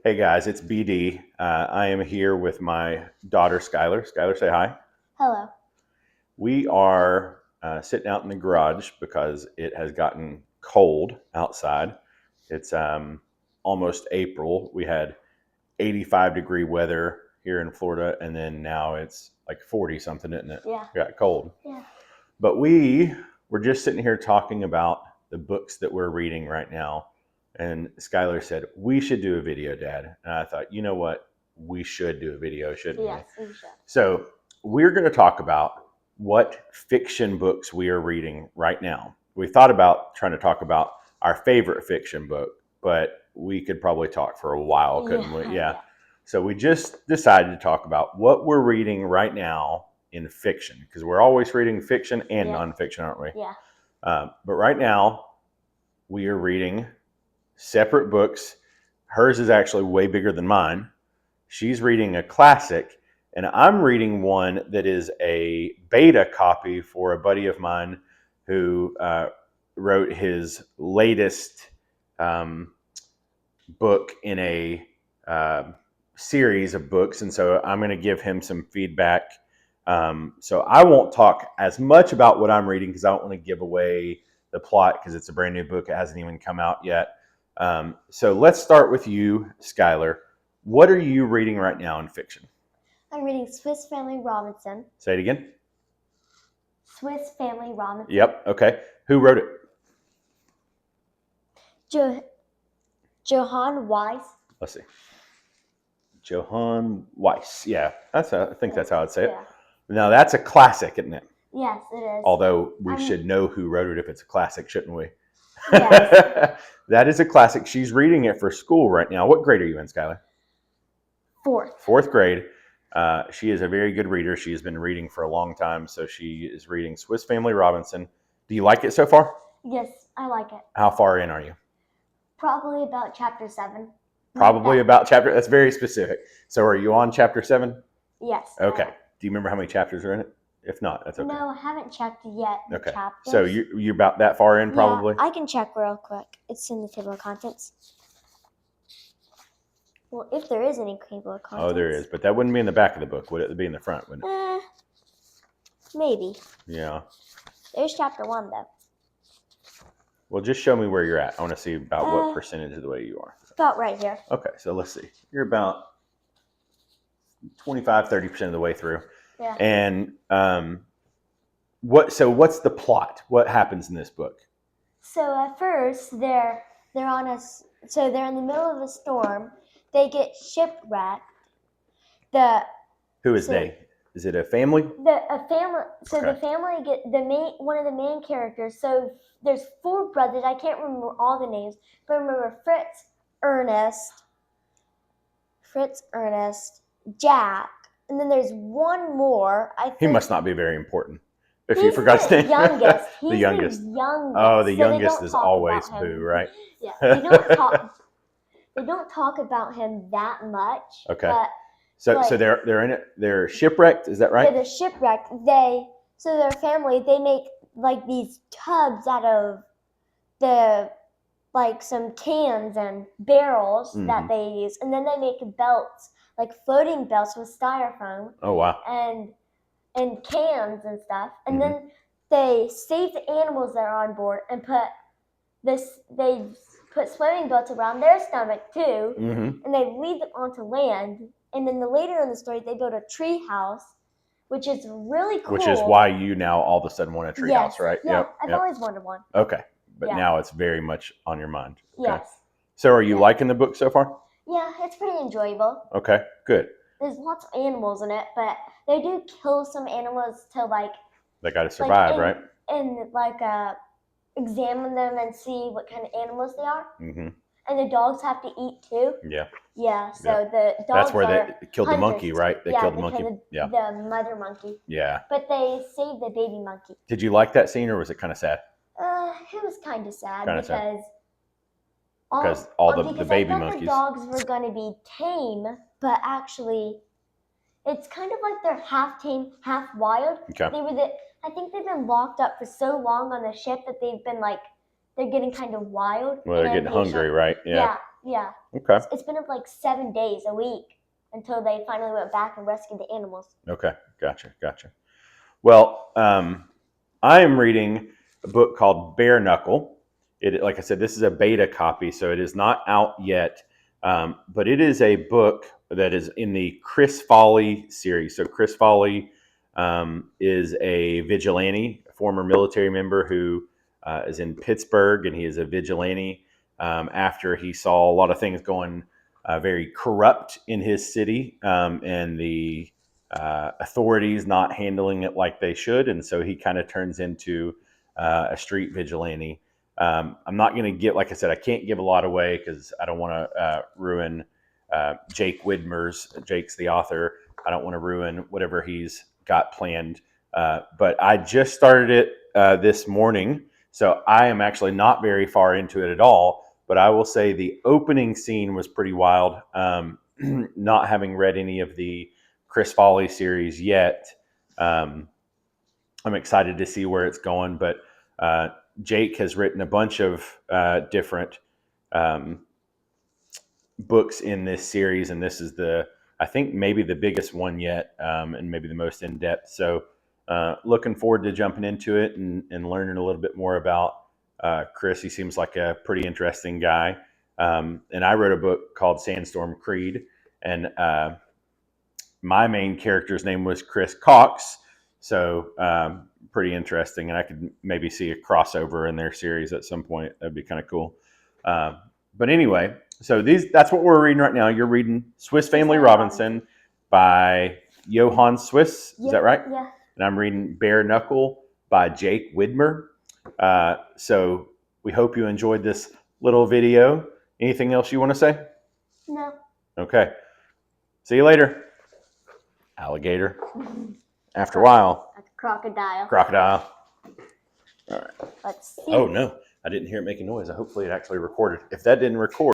Hey guys, it's BD. I am here with my daughter Skylar. Skylar, say hi. Hello. We are sitting out in the garage because it has gotten cold outside. It's almost April. We had 85-degree weather here in Florida, and then now it's like 40 something, isn't it? Yeah. It got cold. Yeah. But we were just sitting here talking about the books that we're reading right now. And Skylar said, we should do a video, Dad. And I thought, you know what? We should do a video, shouldn't we? Yes, we should. So we're going to talk about what fiction books we are reading right now. We thought about trying to talk about our favorite fiction book, but we could probably talk for a while, couldn't we? Yeah. So we just decided to talk about what we're reading right now in fiction, because we're always reading fiction and nonfiction, aren't we? Yeah. But right now, we are reading separate books. Hers is actually way bigger than mine. She's reading a classic, and I'm reading one that is a beta copy for a buddy of mine who wrote his latest book in a series of books. And so I'm going to give him some feedback. So I won't talk as much about what I'm reading because I don't want to give away the plot because it's a brand new book. It hasn't even come out yet. So let's start with you, Skylar. What are you reading right now in fiction? I'm reading Swiss Family Robinson. Say it again. Swiss Family Robinson. Yep. Okay. Who wrote it? Johann Weiss. Let's see. Johann Weiss. Yeah, I think that's how I'd say it. Yeah. Now that's a classic, isn't it? Yes, it is. Although we should know who wrote it if it's a classic, shouldn't we? Yes. That is a classic. She's reading it for school right now. What grade are you in, Skylar? Fourth grade. She is a very good reader. She has been reading for a long time, so she is reading Swiss Family Robinson. Do you like it so far? Yes, I like it. How far in are you? Probably about chapter 7. Probably about chapter. That's very specific. So are you on chapter 7? Yes. Okay. Do you remember how many chapters are in it? If not, that's okay. No, I haven't checked yet. Okay. Chapters. So you're about that far in, probably? Yeah, I can check real quick. It's in the table of contents. Well, if there is any table of contents. Oh, there is. But that wouldn't be in the back of the book. Would it be in the front, wouldn't it? Maybe. Yeah. There's chapter 1, though. Well, just show me where you're at. I want to see about what percentage of the way you are. About right here. Okay, so let's see. You're about 25, 30% of the way through. Yeah. And what's the plot? What happens in this book? So at first they're in the middle of a storm. They get shipwrecked. Who is they? Is it a family? A family. So the family one of the main characters. So there's 4 brothers. I can't remember all the names, but I remember Fritz, Ernest, Jack, and then there's one more. I think he must not be very important. If you forgot his name. Youngest. He's the youngest. Oh, the youngest is always Boo, right? Yeah. They don't talk about him that much. Okay. So they're in it. They're shipwrecked. Is that right? Yeah, they're shipwrecked. So their family, they make like these tubs out of some cans and barrels that they use, and then they make belts, like floating belts with styrofoam. Oh wow! And cans and stuff, and then they save the animals that are on board and they put swimming belts around their stomach too, and they lead them onto land. And then later in the story, they build a tree house, which is really cool. Which is why you now all of a sudden want a tree house, right? Yeah, I've always wanted one. Okay, but now it's very much on your mind. Okay. Yes. So are you liking the book so far? Yeah, it's pretty enjoyable. Okay, good. There's lots of animals in it, but they do kill some animals to They got to survive, right? And examine them and see what kind of animals they are. Mm-hmm. And the dogs have to eat too. Yeah. Yeah. So the dogs. That's where they killed the monkey, right? They killed the monkey. The mother monkey. Yeah. But they saved the baby monkey. Did you like that scene, or was it kind of sad? It was kind of sad because the baby monkeys. The dogs were going to be tame, but actually, it's kind of like they're half tame, half wild. Okay. I think they've been locked up for so long on the ship that they've been they're getting kind of wild. Well, they're getting hungry, right? Yeah. Yeah. Okay. It's been like 7 days, a week, until they finally went back and rescued the animals. Okay. Gotcha. Well, I am reading a book called Bare Knuckle. Like I said, this is a beta copy, so it is not out yet. But it is a book that is in the Chris Foley series. So Chris Foley is a vigilante, a former military member who is in Pittsburgh, and he is a vigilante after he saw a lot of things going very corrupt in his city, and the authorities not handling it like they should, and so he kind of turns into a street vigilante. I'm not going to like I said, I can't give a lot away because I don't want to ruin Jake Widmer's. Jake's the author. I don't want to ruin whatever he's got planned. But I just started it this morning, so I am actually not very far into it at all. But I will say the opening scene was pretty wild. Not having read any of the Chris Foley series yet, I'm excited to see where it's going. But Jake has written a bunch of different books in this series, and this is I think maybe the biggest one yet, and maybe the most in depth. So looking forward to jumping into it and learning a little bit more about Chris. He seems like a pretty interesting guy. And I wrote a book called Sandstorm Creed, and my main character's name was Chris Cox. So pretty interesting, and I could maybe see a crossover in their series at some point. That'd be kind of cool. But anyway, so that's what we're reading right now. You're reading Swiss Family Robinson by Johann Swiss. Is that right? Yeah. And I'm reading Bare Knuckle by Jake Widmer. So we hope you enjoyed this little video. Anything else you want to say? No. Okay. See you later. Alligator. After a while. Crocodile. Crocodile. All right. Let's see. Oh, no. I didn't hear it making noise. Hopefully it actually recorded. If that didn't record,